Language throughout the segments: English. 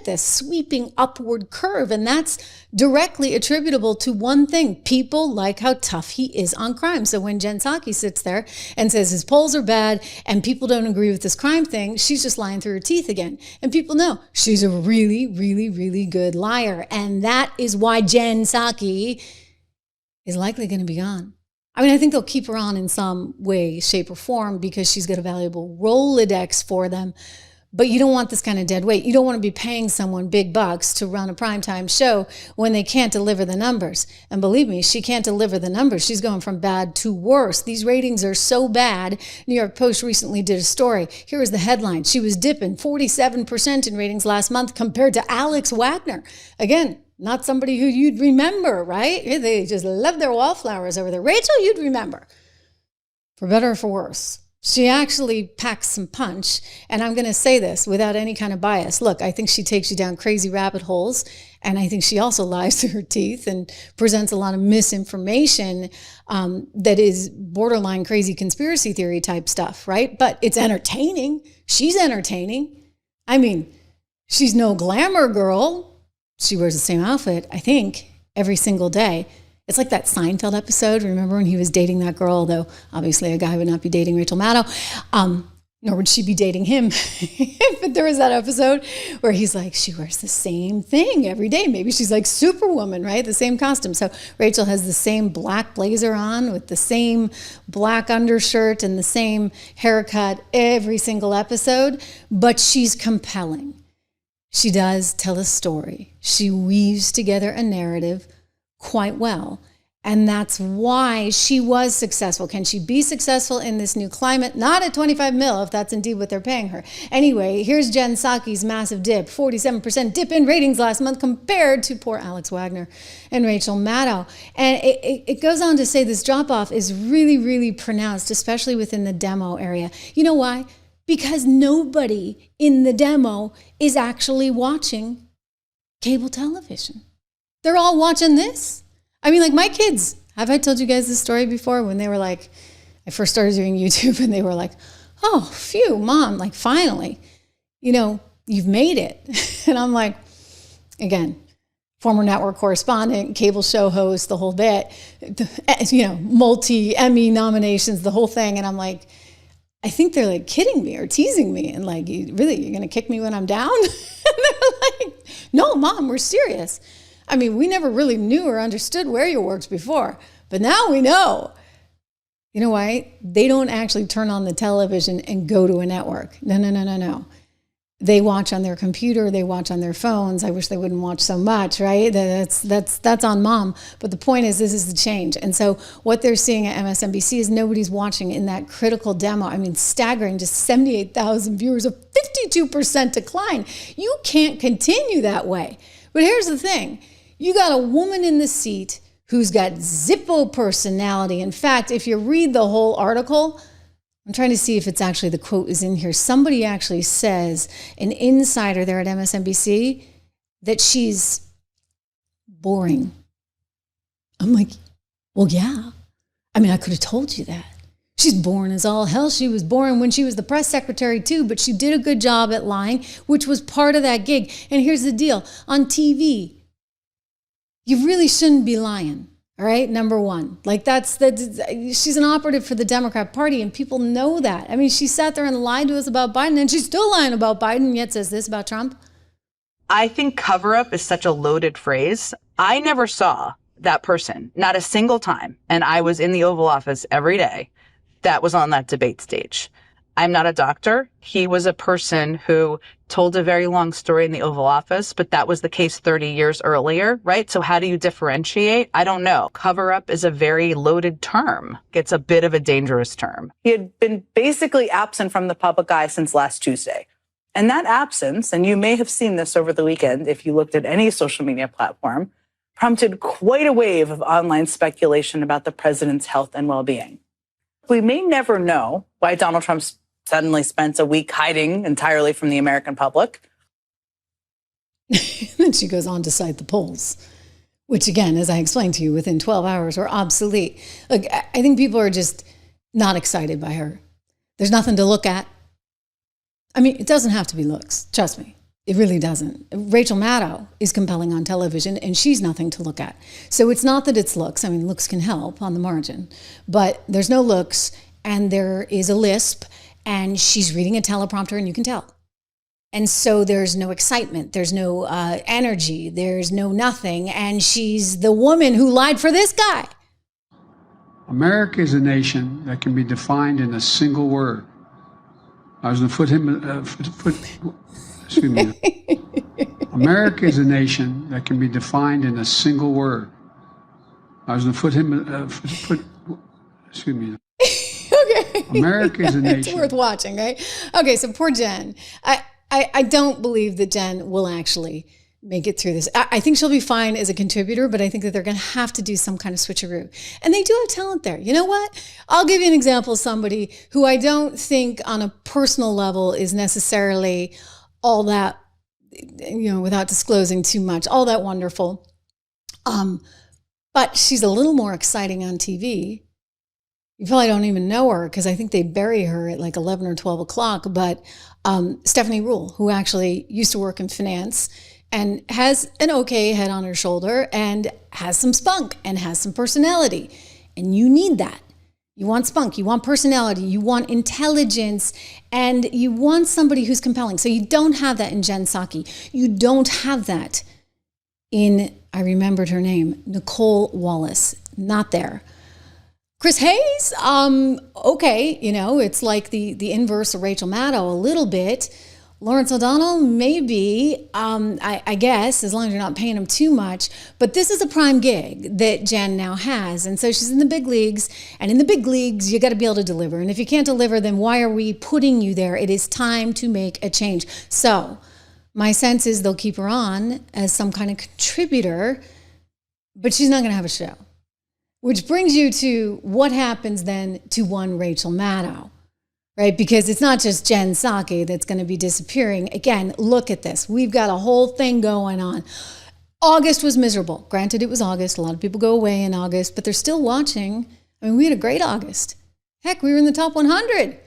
this sweeping upward curve. And that's directly attributable to one thing. People like how tough he is on crime. So when Jen Psaki sits there and says his polls are bad and people don't agree with this crime thing, she's just lying through her teeth again. And people know she's a really, really, really good liar. And that is why Jen Psaki is likely going to be gone. I mean, I think they'll keep her on in some way, shape, or form because she's got a valuable Rolodex for them. But you don't want this kind of dead weight. You don't want to be paying someone big bucks to run a primetime show when they can't deliver the numbers. And believe me, she can't deliver the numbers. She's going from bad to worse. These ratings are so bad. New York Post recently did a story. Here was the headline. She was dipping 47% in ratings last month compared to Alex Wagner. Again, not somebody who you'd remember, right? They just love their wallflowers over there. Rachel, you'd remember. For better or for worse. She actually packs some punch. And I'm going to say this without any kind of bias. Look, I think she takes you down crazy rabbit holes. And I think she also lies through her teeth and presents a lot of misinformation that is borderline crazy conspiracy theory type stuff, right? But it's entertaining. She's entertaining. I mean, she's no glamour girl. She wears the same outfit, I think, every single day. It's like that Seinfeld episode. Remember when he was dating that girl, although obviously a guy would not be dating Rachel Maddow, nor would she be dating him. But there was that episode where he's like, she wears the same thing every day. Maybe she's like Superwoman, right? The same costume. So Rachel has the same black blazer on with the same black undershirt and the same haircut every single episode, but she's compelling. She does tell a story. She weaves together a narrative quite well. And that's why she was successful. Can she be successful in this new climate? Not at 25 mil, if that's indeed what they're paying her. Anyway, here's Jen Psaki's massive dip, 47% dip in ratings last month compared to poor Alex Wagner and Rachel Maddow. And it goes on to say this drop-off is really, really pronounced, especially within the demo area. You know why? Because nobody in the demo is actually watching cable television. They're all watching this. I mean, like my kids, have I told you guys this story before? When they were like, I first started doing YouTube and they were like, oh, phew, Mom, like finally, you know, you've made it. And I'm like, again, former network correspondent, cable show host, the whole bit, you know, multi-Emmy nominations, the whole thing. And I'm like, I think they're like kidding me or teasing me and like, you're going to kick me when I'm down? And they're like, no, Mom, we're serious. I mean, we never really knew or understood where you worked before, but now we know. You know why? They don't actually turn on the television and go to a network. No. They watch on their computer. They watch on their phones. I wish they wouldn't watch so much, right? That's on Mom. But the point is, this is the change. And so what they're seeing at MSNBC is nobody's watching in that critical demo. I mean, staggering, just 78,000 viewers, a 52% decline. You can't continue that way. But here's the thing. You got a woman in the seat who's got Zippo personality. In fact, if you read the whole article, I'm trying to see if it's actually the quote is in here. Somebody actually says, an insider there at MSNBC, that she's boring. I'm like, well, yeah. I mean, I could have told you that. She's boring as all hell. She was boring when she was the press secretary too, but she did a good job at lying, which was part of that gig. And here's the deal. On TV, you really shouldn't be lying. All right, number one. Like that's she's an operative for the Democrat Party, and people know that. I mean, she sat there and lied to us about Biden, and she's still lying about Biden, yet says this about Trump. I think cover-up is such a loaded phrase. I never saw that person, not a single time, and I was in the Oval Office every day, that was on that debate stage. I'm not a doctor. He was a person who told a very long story in the Oval Office, but that was the case 30 years earlier, right? So how do you differentiate? I don't know. Cover up is a very loaded term. It's a bit of a dangerous term. He had been basically absent from the public eye since last Tuesday. And that absence, and you may have seen this over the weekend if you looked at any social media platform, prompted quite a wave of online speculation about the president's health and well-being. We may never know why Donald Trump suddenly spent a week hiding entirely from the American public. Then she goes on to cite the polls, which again, as I explained to you, within 12 hours were obsolete. Look, I think people are just not excited by her. There's nothing to look at. I mean, it doesn't have to be looks. Trust me. It really doesn't. Rachel Maddow is compelling on television, and she's nothing to look at. So it's not that it's looks. I mean, looks can help on the margin, but there's no looks, and there is a lisp, and she's reading a teleprompter, and you can tell. And so there's no excitement, there's no energy, there's no nothing, and she's the woman who lied for this guy. America is a nation that can be defined in a single word. I was going to excuse me. America is a nation that can be defined in a single word. I was going to excuse me. Okay. America is a nation. It's worth watching, right? Okay, so poor Jen. I don't believe that Jen will actually make it through this. I think she'll be fine as a contributor, but I think that they're going to have to do some kind of switcheroo. And they do have talent there. You know what? I'll give you an example of somebody who I don't think on a personal level is necessarily all that, without disclosing too much, all that wonderful. But she's a little more exciting on TV. You probably don't even know her because I think they bury her at like 11 or 12 o'clock. But Stephanie Ruhle, who actually used to work in finance and has an okay head on her shoulder and has some spunk and has some personality. And you need that. You want spunk, you want personality, you want intelligence, and you want somebody who's compelling. So you don't have that in Jen Psaki. You don't have that in, I remembered her name, Nicole Wallace. Not there. Chris Hayes, okay, it's like the inverse of Rachel Maddow a little bit. Lawrence O'Donnell, maybe, I guess, as long as you're not paying him too much. But this is a prime gig that Jen now has. And so she's in the big leagues. And in the big leagues, you got to be able to deliver. And if you can't deliver, then why are we putting you there? It is time to make a change. So my sense is they'll keep her on as some kind of contributor, but she's not going to have a show. Which brings you to what happens then to one Rachel Maddow. Right? Because it's not just Jen Psaki that's going to be disappearing. Again, look at this. We've got a whole thing going on. August was miserable. Granted, it was August. A lot of people go away in August, but they're still watching. I mean, we had a great August. Heck, we were in the top 100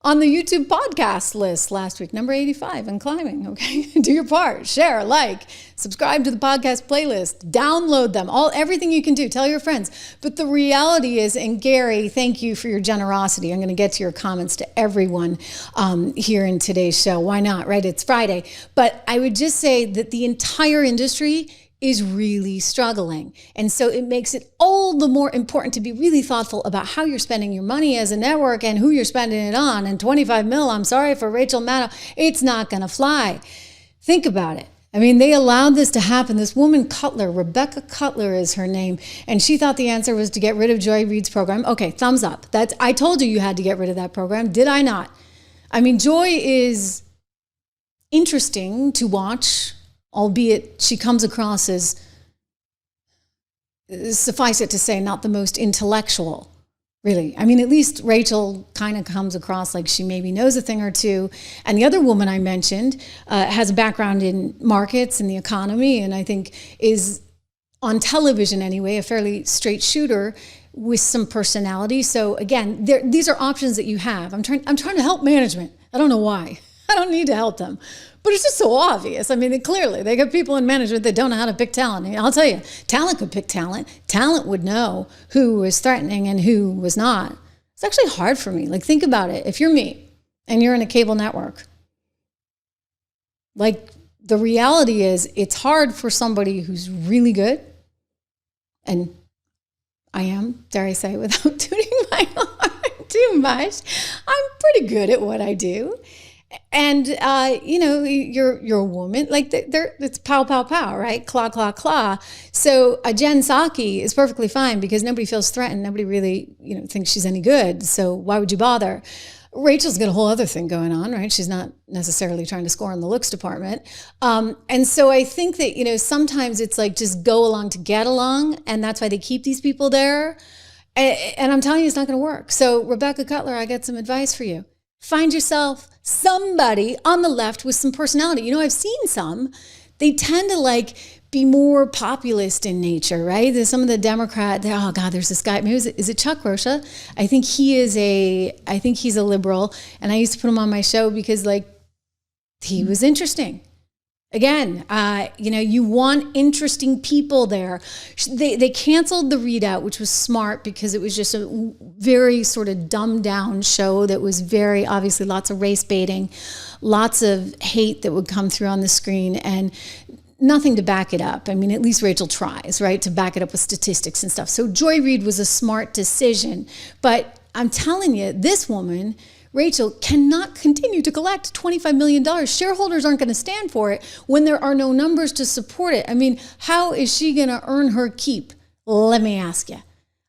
on the YouTube podcast list last week, number 85 and climbing, okay? Do your part, share, like, subscribe to the podcast playlist, download them, everything you can do, tell your friends. But the reality is, and Gary, thank you for your generosity. I'm gonna get to your comments to everyone here in today's show. Why not, right? It's Friday. But I would just say that the entire industry is really struggling. And so it makes it all the more important to be really thoughtful about how you're spending your money as a network and who you're spending it on. And 25 mil, I'm sorry for Rachel Maddow, it's not going to fly. Think about it. I mean, they allowed this to happen. This woman, Cutler, Rebecca Cutler is her name, and she thought the answer was to get rid of Joy Reid's program. Okay, thumbs up. I told you had to get rid of that program. Did I not? I mean, Joy is interesting to watch, albeit she comes across as, suffice it to say, not the most intellectual, really. I mean, at least Rachel kind of comes across like she maybe knows a thing or two. And the other woman I mentioned has a background in markets and the economy, and I think is, on television anyway, a fairly straight shooter with some personality. So again, these are options that you have. I'm trying to help management. I don't know why. I don't need to help them. But it's just so obvious. I mean, clearly, they got people in management that don't know how to pick talent. And I'll tell you, talent could pick talent. Talent would know who was threatening and who was not. It's actually hard for me. Like, think about it. If you're me and you're in a cable network, like, the reality is it's hard for somebody who's really good, and I am, dare I say, without tooting my horn too much, I'm pretty good at what I do. And, you're a woman, like it's pow, pow, pow, right? Claw, claw, claw. So a Jen Psaki is perfectly fine because nobody feels threatened. Nobody really, thinks she's any good. So why would you bother? Rachel's got a whole other thing going on, right? She's not necessarily trying to score in the looks department. And so I think that, sometimes it's like just go along to get along. And that's why they keep these people there. And I'm telling you, it's not going to work. So Rebecca Cutler, I got some advice for you. Find yourself somebody on the left with some personality. I've seen some. They tend to be more populist in nature, right? There's some of the Democrat. Oh God, there's this guy. Maybe is it Chuck Rocha? I think he's a liberal, and I used to put him on my show because he was interesting. Again, you want interesting people there. They canceled the readout, which was smart because it was just a very sort of dumbed down show that was very obviously lots of race baiting, lots of hate that would come through on the screen and nothing to back it up. I mean, at least Rachel tries, right, to back it up with statistics and stuff. So Joy Reid was a smart decision. But I'm telling you, this woman, Rachel, cannot continue to collect $25 million. Shareholders aren't going to stand for it when there are no numbers to support it. I mean, how is she going to earn her keep? Let me ask you.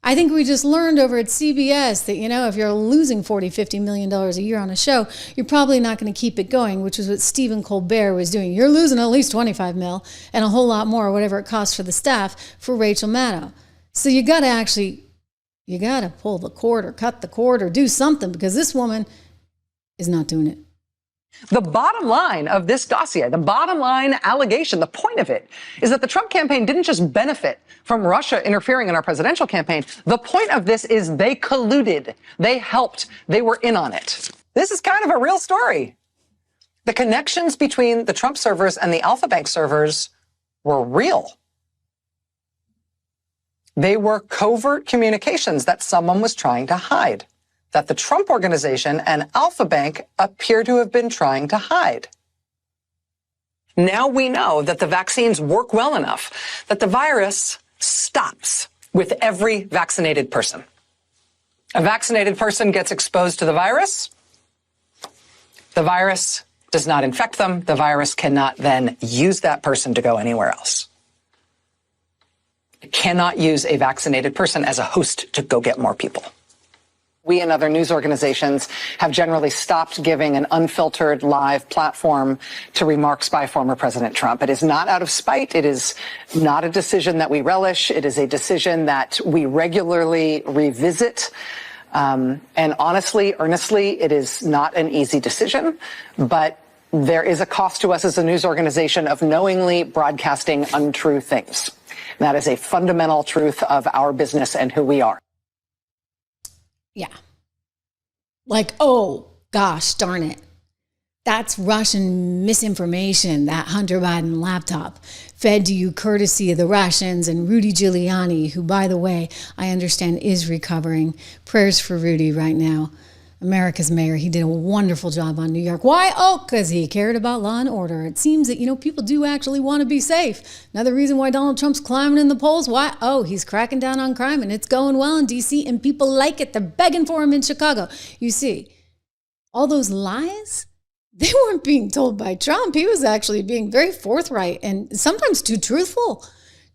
I think we just learned over at CBS that, if you're losing $40, $50 million a year on a show, you're probably not going to keep it going, which is what Stephen Colbert was doing. You're losing at least 25 mil and a whole lot more, whatever it costs for the staff, for Rachel Maddow. So you got to pull the cord or cut the cord or do something because this woman is not doing it. The bottom line of this dossier, the bottom line allegation, the point of it is that the Trump campaign didn't just benefit from Russia interfering in our presidential campaign. The point of this is they colluded, they helped, they were in on it. This is kind of a real story. The connections between the Trump servers and the Alpha Bank servers were real. They were covert communications that someone was trying to hide, that the Trump Organization and Alpha Bank appear to have been trying to hide. Now we know that the vaccines work well enough that the virus stops with every vaccinated person. A vaccinated person gets exposed to the virus does not infect them. The virus cannot then use that person to go anywhere else. It cannot use a vaccinated person as a host to go get more people. We and other news organizations have generally stopped giving an unfiltered live platform to remarks by former President Trump. It is not out of spite. It is not a decision that we relish. It is a decision that we regularly revisit. And honestly, earnestly, it is not an easy decision, but there is a cost to us as a news organization of knowingly broadcasting untrue things. And that is a fundamental truth of our business and who we are. Yeah. Like, oh, gosh, darn it. That's Russian misinformation, that Hunter Biden laptop fed to you courtesy of the Russians and Rudy Giuliani, who, by the way, I understand is recovering. Prayers for Rudy right now. America's mayor. He did a wonderful job on New York. Why? Oh, because he cared about law and order. It seems that, people do actually want to be safe. Another reason why Donald Trump's climbing in the polls. Why? Oh, he's cracking down on crime and it's going well in D.C. and people like it. They're begging for him in Chicago. You see, all those lies, they weren't being told by Trump. He was actually being very forthright and sometimes too truthful.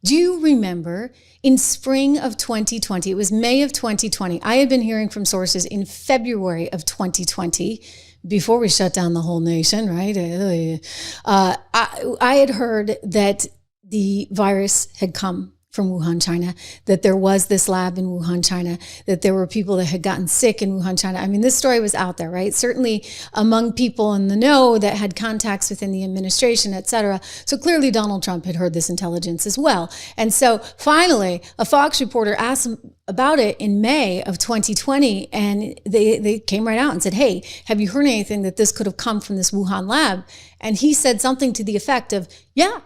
Do you remember in spring of 2020, it was May of 2020, I had been hearing from sources in February of 2020, before we shut down the whole nation, right? I had heard that the virus had come from Wuhan, China, that there was this lab in Wuhan, China, that there were people that had gotten sick in Wuhan, China. I mean, this story was out there, right? Certainly among people in the know that had contacts within the administration, et cetera. So clearly Donald Trump had heard this intelligence as well. And so finally, a Fox reporter asked him about it in May of 2020, and they came right out and said, hey, have you heard anything that this could have come from this Wuhan lab? And he said something to the effect of, yeah,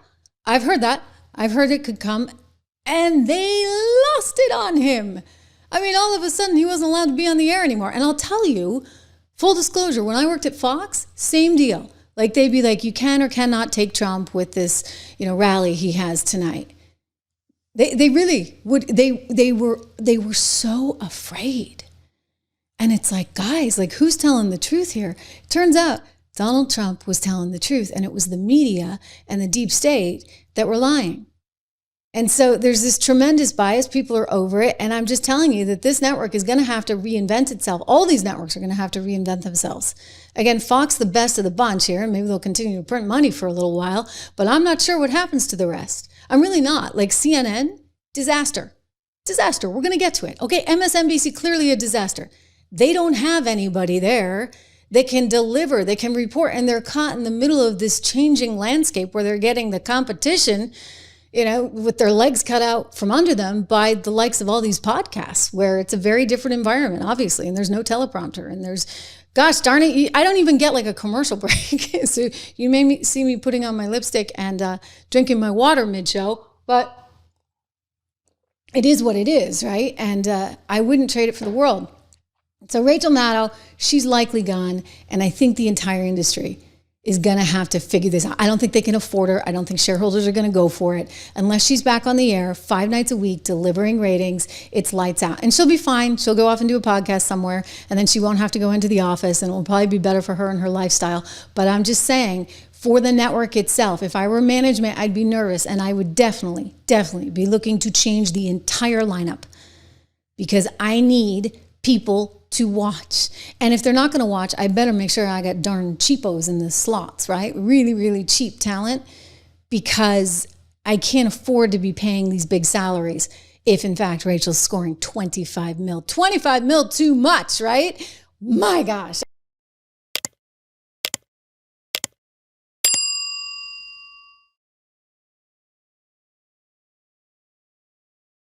I've heard that. I've heard it could come. And they lost it on him. I mean, all of a sudden, he wasn't allowed to be on the air anymore. And I'll tell you, full disclosure, when I worked at Fox, same deal. Like, they'd be like, you can or cannot take Trump with this, rally he has tonight. They really would. They were so afraid. And it's like, guys, like, who's telling the truth here? It turns out Donald Trump was telling the truth, and it was the media and the deep state that were lying. And so there's this tremendous bias. People are over it. And I'm just telling you that this network is going to have to reinvent itself. All these networks are going to have to reinvent themselves. Again, Fox, the best of the bunch here. And maybe they'll continue to print money for a little while. But I'm not sure what happens to the rest. I'm really not. Like CNN, disaster. Disaster. We're going to get to it. Okay, MSNBC, clearly a disaster. They don't have anybody there that can deliver, they can report. And they're caught in the middle of this changing landscape where they're getting the competition with their legs cut out from under them by the likes of all these podcasts, where it's a very different environment, obviously, and there's no teleprompter, and there's gosh darn it, I don't even get like a commercial break. So you may see me putting on my lipstick and drinking my water mid-show, but it is what it is, right? And I wouldn't trade it for the world. So Rachel Maddow, she's likely gone. And I think the entire industry is going to have to figure this out. I don't think they can afford her. I don't think shareholders are going to go for it. Unless she's back on the air 5 nights a week delivering ratings, it's lights out. And she'll be fine. She'll go off and do a podcast somewhere, and then she won't have to go into the office, and it will probably be better for her and her lifestyle. But I'm just saying, for the network itself, if I were management, I'd be nervous, and I would definitely be looking to change the entire lineup, because I need people to watch. And if they're not going to watch, I better make sure I got darn cheapos in the slots, right? Really, really cheap talent, because I can't afford to be paying these big salaries if in fact Rachel's scoring 25 mil. 25 mil too much, right? My gosh.